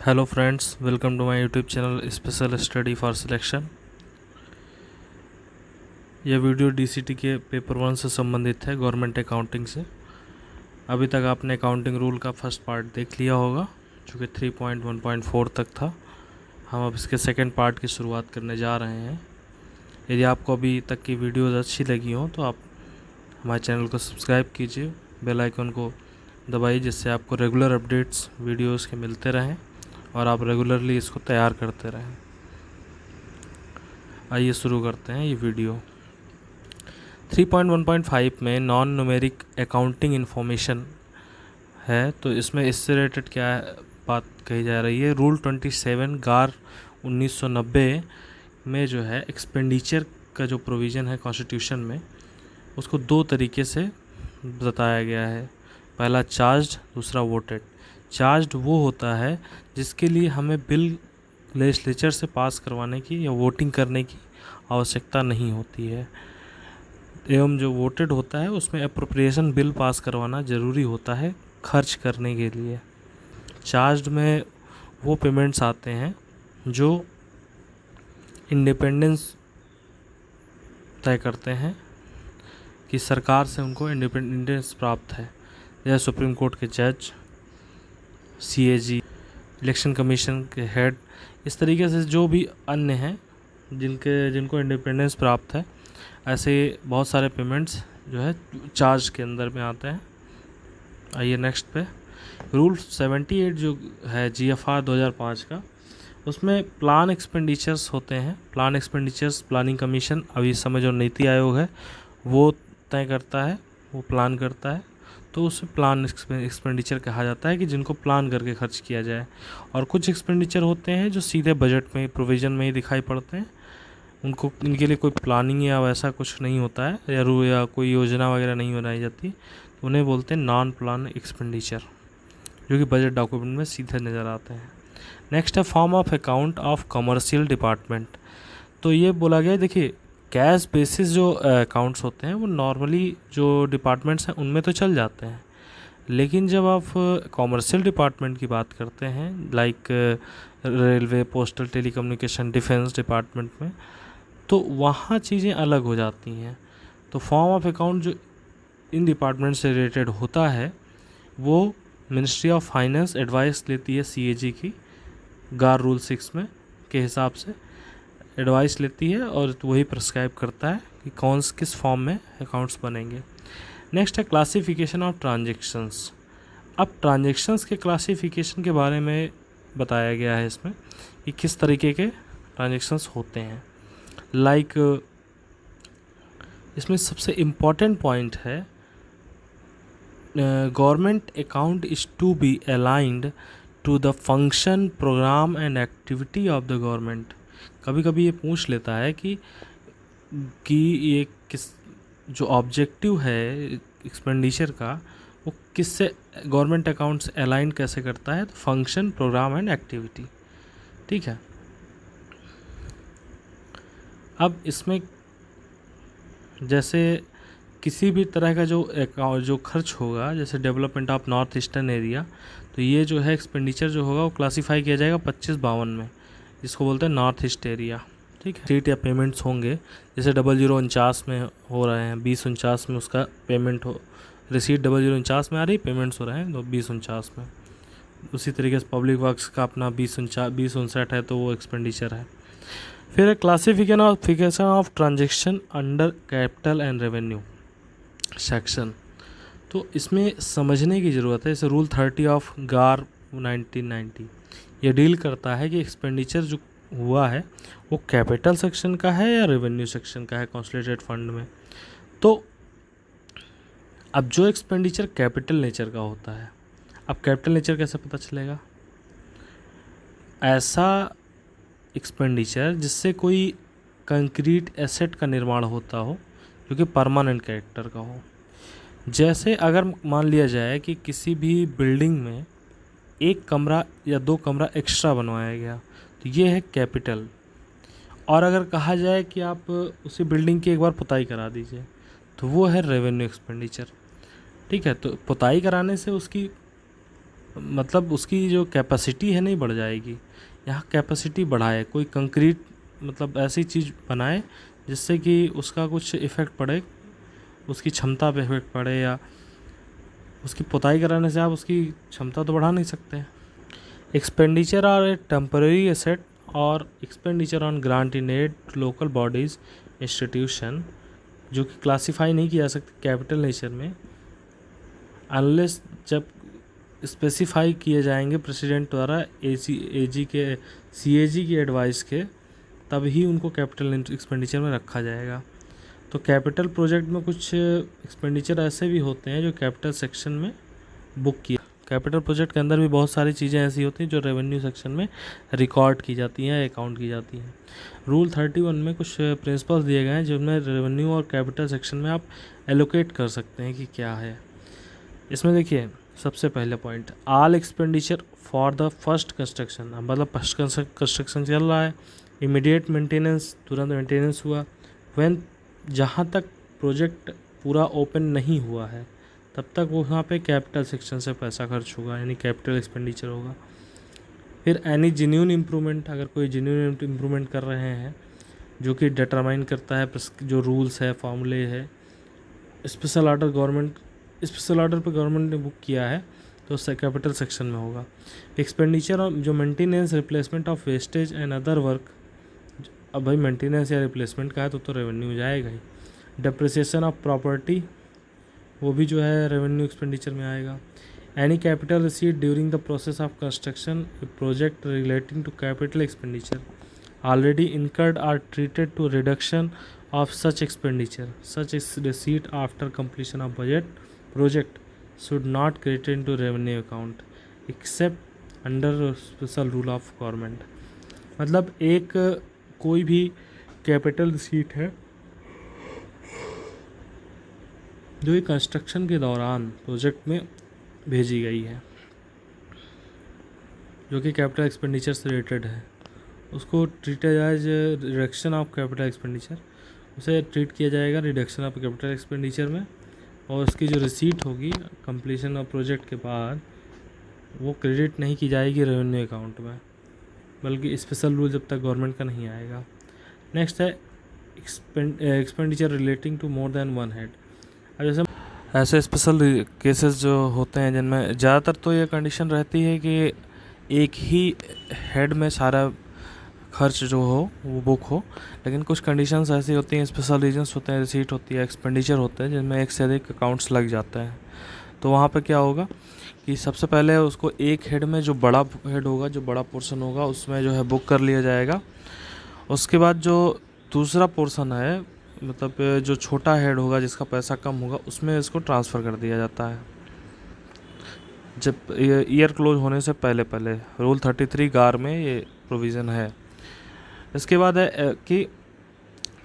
Hello friends, welcome to my YouTube channel special study for selection. यह video DCT के paper 1 से संबंधित है, गवर्नमेंट अकाउंटिंग से। अभी तक आपने अकाउंटिंग रूल का फर्स्ट पार्ट देख लिया होगा, जो कि 3.1.4 तक था। हम अब इसके सेकंड पार्ट की शुरुआत करने जा रहे हैं। यदि आपको अभी तक की वीडियोज़ अच्छी लगी हो तो आप हमारे चैनल को सब्सक्राइब कीजिए, बेल आइकन को दबाइए, जिससे आपको रेगुलर अपडेट्स वीडियोज़ के मिलते रहें और आप रेगुलरली इसको तैयार करते रहें। आइए शुरू करते हैं ये वीडियो। 3.1.5 में नॉन न्यूमेरिक अकाउंटिंग इन्फॉर्मेशन है, तो इसमें इससे रिलेटेड क्या बात कही जा रही है। रूल 27 गार 1990 में जो है एक्सपेंडिचर का जो प्रोविज़न है कॉन्स्टिट्यूशन में, उसको दो तरीके से बताया गया है। पहला चार्ज्ड, दूसरा वोटेड। चार्ज्ड वो होता है जिसके लिए हमें बिल लेजिस्लेचर से पास करवाने की या वोटिंग करने की आवश्यकता नहीं होती है, एवं जो वोटेड होता है उसमें अप्रोप्रिएशन बिल पास करवाना ज़रूरी होता है खर्च करने के लिए। चार्ज्ड में वो पेमेंट्स आते हैं जो इंडिपेंडेंस तय करते हैं कि सरकार से उनको इंडिपेंडेंस प्राप्त है, जैसे सुप्रीम कोर्ट के जज, सीएजी, इलेक्शन कमीशन के हेड, इस तरीके से जो भी अन्य हैं जिनको इंडिपेंडेंस प्राप्त है, ऐसे बहुत सारे पेमेंट्स जो है चार्ज के अंदर में आते हैं। आइए नेक्स्ट पे। रूल 78 जो है जीएफआर 2005 का, उसमें प्लान एक्सपेंडिचर्स होते हैं। प्लान एक्सपेंडिचर्स प्लानिंग कमीशन, अभी इस समय जो नीति आयोग है वो तय करता है, वो प्लान करता है, तो उसे प्लान एक्सपेंडिचर कहा जाता है कि जिनको प्लान करके खर्च किया जाए। और कुछ एक्सपेंडिचर होते हैं जो सीधे बजट में, प्रोविज़न में ही दिखाई पड़ते हैं, इनके लिए कोई प्लानिंग या वैसा कुछ नहीं होता है, या कोई योजना वगैरह नहीं बनाई जाती, तो उन्हें बोलते हैं नॉन प्लान एक्सपेंडिचर, जो कि बजट डॉक्यूमेंट में सीधे नज़र आते हैं। नेक्स्ट है form of account of commercial department. तो ये बोला गया, देखिए कैश बेसिस जो अकाउंट्स होते हैं वो नॉर्मली जो डिपार्टमेंट्स हैं उनमें तो चल जाते हैं, लेकिन जब आप कॉमर्शियल डिपार्टमेंट की बात करते हैं, like railway, postal, telecommunication, defence department में, तो वहाँ चीज़ें अलग हो जाती हैं। तो फॉर्म ऑफ अकाउंट जो इन डिपार्टमेंट से रिलेटेड होता है वो मिनिस्ट्री ऑफ फाइनेंस एडवाइस लेती है सीएजी की, गार रूल 6 में के हिसाब से एडवाइस लेती है और वही प्रिस्क्राइब करता है कि किस फॉर्म में अकाउंट्स बनेंगे। नेक्स्ट है क्लासिफिकेशन ऑफ ट्रांजेक्शन्स। अब ट्रांजेक्शन्स के क्लासिफिकेशन के बारे में बताया गया है इसमें कि किस तरीके के ट्रांजेक्शन्स होते हैं। लाइक इसमें सबसे इम्पॉर्टेंट पॉइंट है, government account is to be aligned to the function, program and activity of the government. कभी कभी ये पूछ लेता है कि ये किस जो ऑब्जेक्टिव है एक्सपेंडिचर का वो किससे गवर्नमेंट अकाउंट्स अलाइन कैसे करता है, तो फंक्शन, प्रोग्राम एंड एक्टिविटी। ठीक है। अब इसमें जैसे किसी भी तरह का जो खर्च होगा, जैसे development of north eastern area, तो ये जो है एक्सपेंडिचर जो होगा वो क्लासीफाई किया जाएगा 2552 में, जिसको बोलते हैं नॉर्थ ईस्ट एरिया। ठीक है। सीट या पेमेंट्स होंगे, जैसे 0049 में हो रहे हैं, 2049 में उसका पेमेंट हो, रिसीट 0049 में आ रही, पेमेंट्स हो रहे हैं तो 2049 में। उसी तरीके से पब्लिक वर्क्स का अपना 2059 है, तो वो एक्सपेंडिचर है। फिर classification of transaction under capital and revenue section. तो इसमें समझने की ज़रूरत है। जैसे रूल 30 ऑफ गार 1990 ये डील करता है कि एक्सपेंडिचर जो हुआ है वो कैपिटल सेक्शन का है या रेवेन्यू सेक्शन का है कंसोलिडेटेड फंड में। तो अब जो एक्सपेंडिचर कैपिटल नेचर का होता है, अब कैपिटल नेचर कैसे पता चलेगा? ऐसा एक्सपेंडिचर जिससे कोई कंक्रीट एसेट का निर्माण होता हो, जो कि परमानेंट कैरेक्टर का हो। जैसे अगर मान लिया जाए कि किसी भी बिल्डिंग में एक कमरा या दो कमरा एक्स्ट्रा बनवाया गया, तो ये है कैपिटल। और अगर कहा जाए कि आप उसी बिल्डिंग की एक बार पुताई करा दीजिए, तो वो है रेवेन्यू एक्सपेंडिचर। ठीक है। तो पुताई कराने से उसकी मतलब उसकी जो कैपेसिटी है नहीं बढ़ जाएगी। यहाँ कैपेसिटी बढ़ाए, कोई कंक्रीट मतलब ऐसी चीज़ बनाए जिससे कि उसका कुछ इफ़ेक्ट पड़े, उसकी क्षमता पे इफेक्ट पड़े, या उसकी पुताई कराने से आप उसकी क्षमता तो बढ़ा नहीं सकते। Expenditure are a temporary asset और expenditure on grant in aid local bodies institution, जो कि क्लासीफाई नहीं किया जा सकते कैपिटल नेचर में अनलेस जब स्पेसिफाई किए जाएंगे प्रेसिडेंट द्वारा एजी के सीएजी की एडवाइस के, तब ही उनको कैपिटल एक्सपेंडिचर में रखा जाएगा। तो कैपिटल प्रोजेक्ट में कुछ एक्सपेंडिचर ऐसे भी होते हैं जो कैपिटल सेक्शन में बुक किया। कैपिटल प्रोजेक्ट के अंदर भी बहुत सारी चीज़ें ऐसी होती हैं जो रेवेन्यू सेक्शन में रिकॉर्ड की जाती हैं, अकाउंट की जाती हैं। रूल 31 में कुछ प्रिंसिपल्स दिए गए हैं जिनमें रेवेन्यू और कैपिटल सेक्शन में आप एलोकेट कर सकते हैं कि क्या है। इसमें देखिए सबसे पहले point, all expenditure for the first construction, मतलब फर्स्ट कंस्ट्रक्शन चल रहा है, इमीडिएट मेंटेनेंस, तुरंत मेंटेनेंस हुआ, व्हेन जहाँ तक प्रोजेक्ट पूरा ओपन नहीं हुआ है तब तक वहाँ पे कैपिटल सेक्शन से पैसा खर्च होगा, यानी कैपिटल एक्सपेंडिचर होगा। फिर एनी जेन्युइन इम्प्रूवमेंट, अगर कोई जेन्युइन इम्प्रूवमेंट कर रहे हैं जो कि डिटरमाइन करता है जो रूल्स है, फॉर्मूले है, स्पेशल ऑर्डर पे गवर्नमेंट ने बुक किया है तो उससे कैपिटल सेक्शन में होगा। एक्सपेंडिचर ऑफ जो maintenance, replacement of wastage and other work, अब भाई मेंटेनेंस या रिप्लेसमेंट का है तो रेवेन्यू जाएगा ही। डेप्रिसिएशन ऑफ प्रॉपर्टी, वो भी जो है रेवेन्यू एक्सपेंडिचर में आएगा। Any capital receipt during the process of construction project relating to capital expenditure already incurred are treated to reduction of such expenditure. Such receipt after completion of budget project should not credit into revenue account except under special rule of government। मतलब एक कोई भी capital receipt है जो एक construction के दौरान project में भेजी गई है जो कि कैपिटल एक्सपेंडिचर से रिलेटेड है, उसको treated as reduction of capital expenditure, उसे ट्रीट किया जाएगा रिडक्शन ऑफ कैपिटल एक्सपेंडिचर में। और उसकी जो रिसीट होगी कंप्लीशन ऑफ प्रोजेक्ट के बाद वो क्रेडिट नहीं की जाएगी रेवेन्यू अकाउंट में, बल्कि स्पेशल रूल जब तक गवर्नमेंट का नहीं आएगा। नेक्स्ट है expenditure relating to more than one head. अब जैसे ऐसे स्पेशल केसेस जो होते हैं जिनमें ज़्यादातर तो ये कंडीशन रहती है कि एक ही हेड में सारा खर्च जो हो वो बुक हो, लेकिन कुछ कंडीशंस ऐसी होती हैं, स्पेशल रीजन्स होते हैं, रिसीट होती है, एक्सपेंडिचर होते हैं जिनमें एक से अधिक अकाउंट्स लग जाते हैं। तो वहाँ पे क्या होगा कि सबसे पहले उसको एक हेड में जो बड़ा हेड होगा, जो बड़ा पोर्शन होगा उसमें जो है बुक कर लिया जाएगा। उसके बाद जो दूसरा पोर्शन है, मतलब जो छोटा हेड होगा जिसका पैसा कम होगा, उसमें इसको ट्रांसफ़र कर दिया जाता है जब ईयर क्लोज होने से पहले। रूल 33 गार में ये प्रोविज़न है। इसके बाद है कि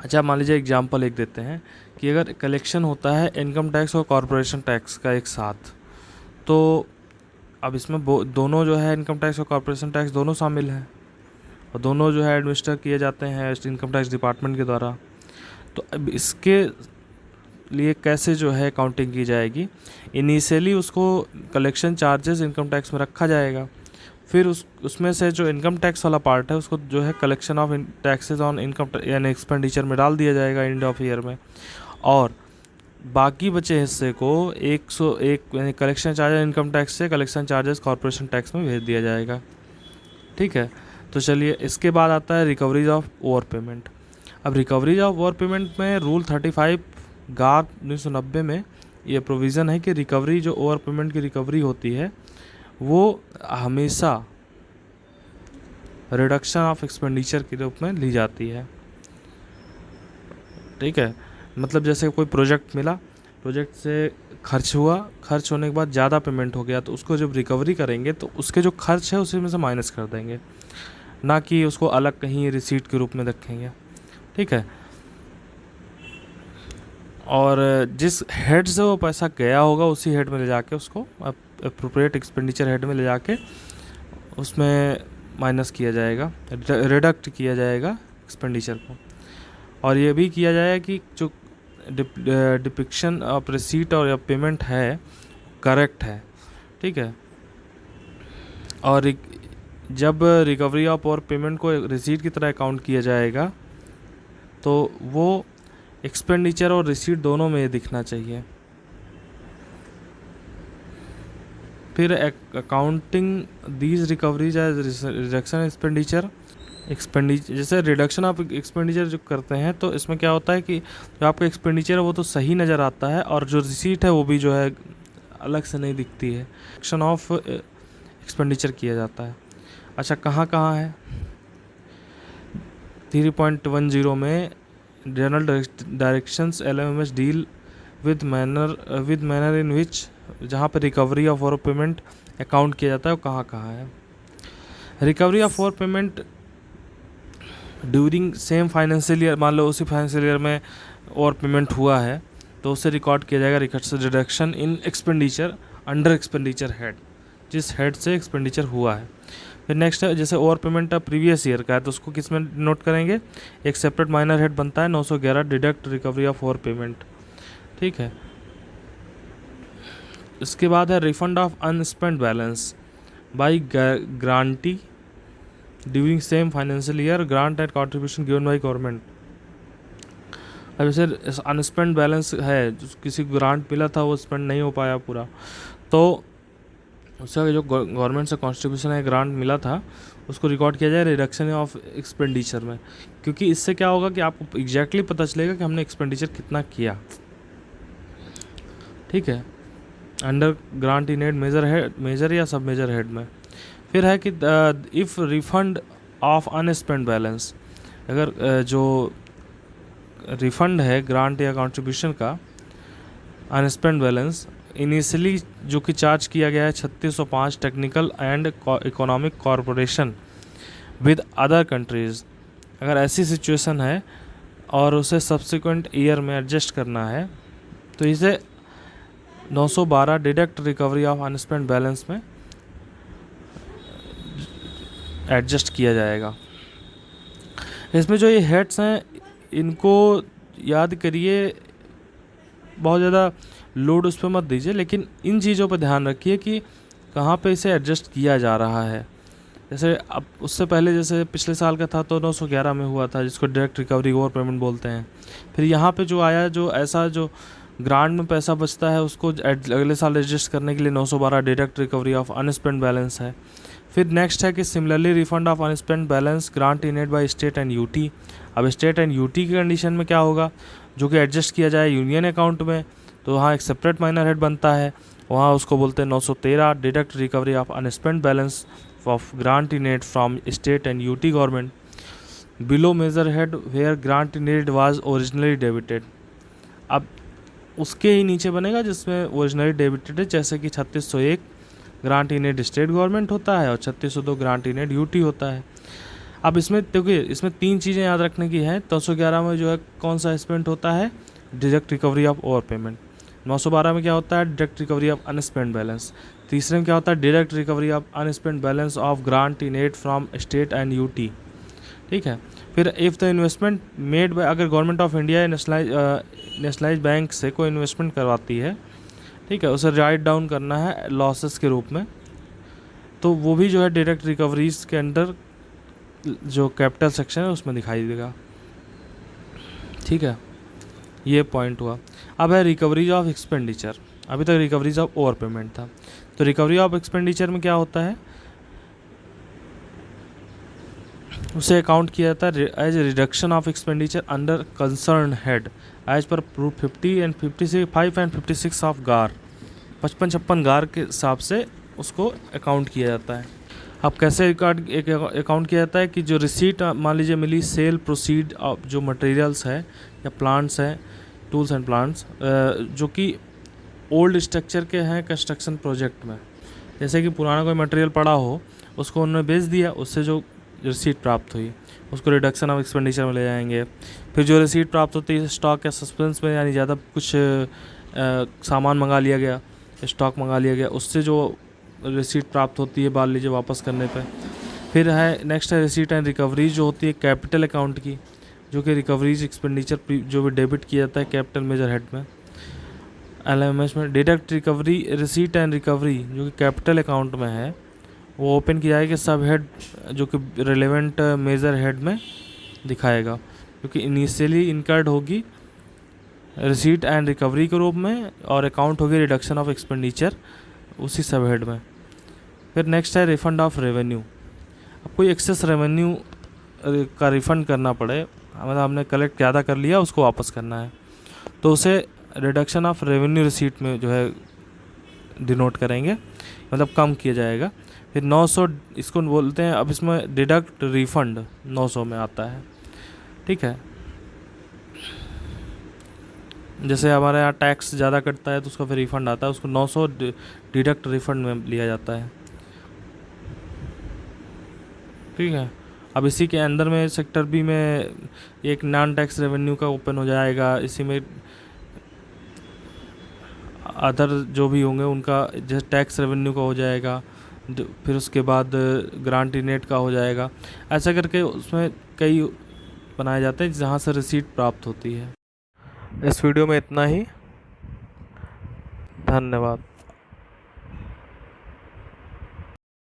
अच्छा मान लीजिए एग्जांपल एक देते हैं कि अगर कलेक्शन होता है इनकम टैक्स और कॉरपोरेशन टैक्स का एक साथ, तो अब इसमें दोनों जो है इनकम टैक्स और कॉरपोरेशन टैक्स दोनों शामिल हैं और दोनों जो है एडमिनिस्टर किए जाते हैं इनकम टैक्स डिपार्टमेंट के द्वारा। तो अब इसके लिए कैसे जो है काउंटिंग की जाएगी, इनिशियली उसको कलेक्शन चार्जेस इनकम टैक्स में रखा जाएगा, फिर उसमें से जो इनकम टैक्स वाला पार्ट है उसको जो है collection of taxes on income यानी एक्सपेंडिचर में डाल दिया जाएगा एंड ऑफ ईयर में, और बाकी बचे हिस्से को 101 यानी कलेक्शन चार्जेस इनकम टैक्स से कलेक्शन चार्जेस कॉरपोरेशन टैक्स में भेज दिया जाएगा। ठीक है, तो चलिए इसके बाद आता है रिकवरीज ऑफ ओवर पेमेंट। अब रिकवरीज ऑफ ओवर पेमेंट में रूल 35 गार 1990 में ये प्रोविज़न है कि रिकवरी जो ओवर पेमेंट की रिकवरी होती है वो हमेशा रिडक्शन ऑफ एक्सपेंडिचर के रूप में ली जाती है। ठीक है, मतलब जैसे कोई प्रोजेक्ट मिला, प्रोजेक्ट से खर्च हुआ, खर्च होने के बाद ज़्यादा पेमेंट हो गया तो उसको जब रिकवरी करेंगे तो उसके जो खर्च है उसी में से माइनस कर देंगे, ना कि उसको अलग कहीं रिसीट के रूप में रखेंगे। ठीक है, और जिस हेड से वो पैसा गया होगा उसी हेड में ले जाके उसको अप्रोप्रिएट एक्सपेंडिचर हेड में ले जाके उसमें माइनस किया जाएगा, रिडक्ट किया जाएगा एक्सपेंडिचर को। और ये भी किया जाएगा कि जो डिपिक्शन ऑफ रिसीट और पेमेंट है करेक्ट है। ठीक है, और जब रिकवरी ऑफ और पेमेंट को रिसीट की तरह अकाउंट किया जाएगा तो वो एक्सपेंडिचर और रिसीट दोनों में दिखना चाहिए। फिर accounting these recoveries as reduction expenditure जैसे रिडक्शन ऑफ एक्सपेंडिचर जो करते हैं तो इसमें क्या होता है कि जो आपका एक्सपेंडिचर है वो तो सही नज़र आता है और जो रिसीट है वो भी जो है अलग से नहीं दिखती है। रिडक्शन ऑफ एक्सपेंडिचर किया जाता है। अच्छा, कहाँ कहाँ है? 3.10 में general directions LMS deal with manner in which, जहाँ पर रिकवरी ऑफ और पेमेंट अकाउंट किया जाता है वो कहाँ कहाँ है। रिकवरी ऑफ और payment during same financial year, मान लो उसी फाइनेंशियल ईयर में और पेमेंट हुआ है तो उससे रिकॉर्ड किया जाएगा reduction in expenditure under expenditure head, जिस हेड से एक्सपेंडिचर हुआ है। फिर नेक्स्ट है, जैसे ओवर पेमेंट प्रीवियस ईयर का है तो उसको किस में नोट करेंगे? एक सेपरेट माइनर हेड बनता है 911 deduct recovery of over payment. ठीक है। इसके बाद है refund of unspent balance by grantee during same financial year, grant and contribution given by government. अब जैसे अनस्पेंड बैलेंस है, किसी को ग्रांट मिला था वो स्पेंड नहीं हो पाया पूरा, तो उसका जो गवर्नमेंट से कॉन्ट्रीब्यूशन है, ग्रांट मिला था, उसको रिकॉर्ड किया जाए रिडक्शन ऑफ एक्सपेंडिचर में, क्योंकि इससे क्या होगा कि आपको एग्जैक्टली पता चलेगा कि हमने एक्सपेंडिचर कितना किया। ठीक है, under grant in head major या सब मेजर हेड में। फिर है कि if refund of unspent balance, अगर जो रिफंड है ग्रांट या कॉन्ट्रीब्यूशन का अनस्पेंड बैलेंस इनिशियली जो कि चार्ज किया गया है 3605 technical and economic corporation with other countries, अगर ऐसी सिचुएशन है और उसे सब्सिक्वेंट ईयर में एडजस्ट करना है तो इसे 912 deduct recovery of unspent balance में एडजस्ट किया जाएगा। इसमें जो ये हेड्स हैं इनको याद करिए, बहुत ज़्यादा लोड उस पर मत दीजिए, लेकिन इन चीज़ों पर ध्यान रखिए कि कहाँ पे इसे एडजस्ट किया जा रहा है। जैसे अब उससे पहले जैसे पिछले साल का था तो 911 में हुआ था, जिसको डायरेक्ट रिकवरी ओवर पेमेंट बोलते हैं। फिर यहाँ पे जो आया, जो ऐसा जो ग्रांट में पैसा बचता है उसको अगले साल एडजस्ट करने के लिए 912 direct recovery of unspent balance है। फिर नेक्स्ट है कि similarly refund of unspent balance grant in aid by state and UT. अब स्टेट एंड यूटी की कंडीशन में क्या होगा, जो कि एडजस्ट किया जाए यूनियन अकाउंट में, तो वहाँ एक सेपरेट माइनर हेड बनता है, वहाँ उसको बोलते हैं 913 deduct recovery of unspent balance of grant in aid from state and UT government below major head where grant in aid was originally debited. अब उसके ही नीचे बनेगा जिसमें ओरिजिनली डेबिटेड है, जैसे कि 3601 grant in aid state government होता है और 3602 ग्रांट इन एड यूटी होता है। अब इसमें देखिए, इसमें 3 चीज़ें याद रखने की हैं। 911 में जो है कौन सा स्पेंड होता है, direct recovery of over payment. 912 में क्या होता है, direct recovery of unspent balance. तीसरे में क्या होता है, direct recovery of unspent balance of grant in aid from state and UT. ठीक है। फिर if the investment made by, अगर government of India nationalise bank से कोई इन्वेस्टमेंट करवाती है, ठीक है, उसे राइट डाउन करना है लॉसेस के रूप में, तो वो भी जो है डायरेक्ट रिकवरीज के अंडर जो कैपिटल सेक्शन है उसमें दिखाई देगा। ठीक है, ये पॉइंट हुआ। अब है रिकवरीज ऑफ एक्सपेंडिचर। अभी तक रिकवरीज ऑफ ओवर पेमेंट था, तो रिकवरी ऑफ एक्सपेंडिचर में क्या होता है, उसे अकाउंट किया जाता है as reduction of expenditure under concern head as per proof 50 and 55 and 56 of GAR. 55-56 गार के हिसाब से उसको अकाउंट किया जाता है। अब कैसे अकाउंट किया जाता है कि जो रिसीट मान लीजिए मिली सेल प्रोसीड ऑफ जो मटेरियल्स है या प्लांट्स हैं, टूल्स एंड प्लांट्स जो कि ओल्ड स्ट्रक्चर के हैं कंस्ट्रक्शन प्रोजेक्ट में, जैसे कि पुराना कोई मटेरियल पड़ा हो उसको उन्होंने बेच दिया, उससे जो रिसीट प्राप्त हुई उसको रिडक्शन ऑफ एक्सपेंडिचर में ले जाएंगे। फिर जो रिसीट प्राप्त होती है स्टॉक या सस्पेंस में, यानी ज़्यादा कुछ सामान मंगा लिया गया, स्टॉक मंगा लिया गया, उससे जो रिसीट प्राप्त होती है मान लीजिए वापस करने पे। फिर है नेक्स्ट है रिसीट एंड रिकवरीज जो होती है कैपिटल अकाउंट की, जो कि रिकवरीज एक्सपेंडिचर जो भी डेबिट किया जाता है कैपिटल मेजर हेड में। LMS में deduct recovery receipt and recovery जो कि कैपिटल अकाउंट में है, वो ओपन किया जाएगा सब हेड जो कि रिलेवेंट मेजर हेड में दिखाएगा, क्योंकि इनिशियली इनकर्ड होगी रिसीट एंड रिकवरी के रूप में, और अकाउंट होगी रिडक्शन ऑफ एक्सपेंडिचर उसी सब हेड में। फिर नेक्स्ट है रिफंड ऑफ रेवेन्यू। अब कोई एक्सेस रेवेन्यू का रिफ़ंड करना पड़े, मतलब हमने कलेक्ट ज़्यादा कर लिया उसको वापस करना है, तो उसे रिडक्शन ऑफ रेवेन्यू रिसीट में जो है डिनोट करेंगे, मतलब कम किया जाएगा। फिर 900 इसको बोलते हैं, अब इसमें डिडक्ट रिफ़ंड 900 में आता है, ठीक है। जैसे हमारे यहाँ टैक्स ज़्यादा कटता है तो उसका फिर रिफ़ंड आता है, उसको 900 डिडक्ट रिफ़ंड में लिया जाता है, ठीक है। अब इसी के अंदर में सेक्टर बी में एक नॉन टैक्स रेवेन्यू का ओपन हो जाएगा, इसी में अदर जो भी होंगे उनका जैसे टैक्स रेवेन्यू का हो जाएगा, फिर उसके बाद ग्रांटी नेट का हो जाएगा, ऐसा करके उसमें कई बनाए जाते हैं जहाँ से रिसीट प्राप्त होती है। इस वीडियो में इतना ही, धन्यवाद।